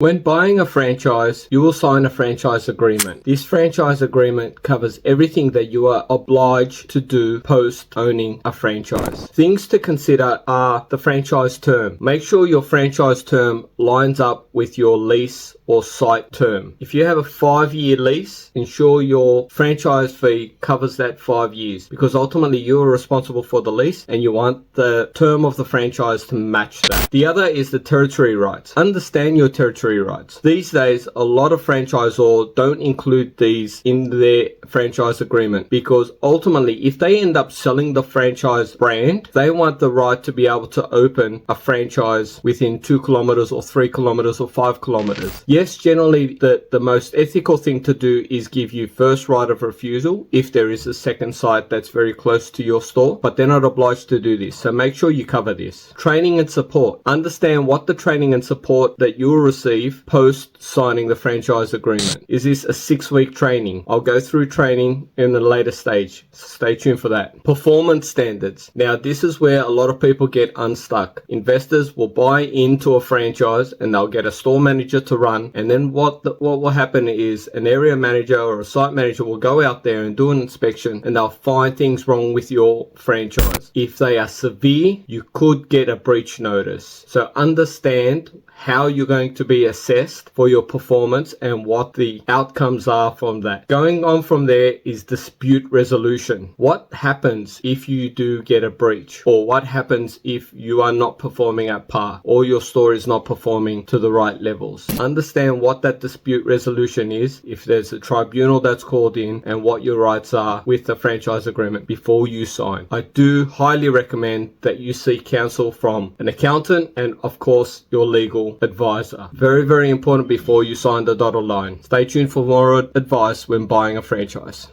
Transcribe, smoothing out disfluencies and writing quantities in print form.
When buying a franchise, you will sign a franchise agreement. This franchise agreement covers everything that you are obliged to do post owning a franchise. Things to consider are the franchise term. Make sure your franchise term lines up with your lease or site term. If you have a 5-year lease, ensure your franchise fee covers that 5 years, because ultimately you are responsible for the lease and you want the term of the franchise to match that. The other is the territory rights. Understand your territory rights. These days, a lot of franchisors don't include these in their franchise agreement, because ultimately if they end up selling the franchise brand, they want the right to be able to open a franchise within 2 kilometers or 3 kilometers or 5 kilometers. Yes, generally the most ethical thing to do is give you first right of refusal if there is a second site that's very close to your store, but they're not obliged to do this. So make sure you cover this. Training and support. Understand what the training and support that you will receive post signing the franchise agreement. Is this a 6-week training? I'll go through training in the later stage. Stay tuned for that. Performance standards. Now, this is where a lot of people get unstuck. Investors will buy into a franchise and they'll get a store manager to run, and then what will happen is an area manager or a site manager will go out there and do an inspection and they'll find things wrong with your franchise. If they are severe, you could get a breach notice. So understand how you're going to be assessed for your performance and what the outcomes are from that. Going on from there is dispute resolution. What happens if you do get a breach, or what happens if you are not performing at par or your store is not performing to the right levels? Understand what that dispute resolution is, if there's a tribunal that's called in, and what your rights are with the franchise agreement before you sign. I do highly recommend that you seek counsel from an accountant and of course your legal advisor. Very, very important before you sign the dotted line. Stay tuned for more advice when buying a franchise.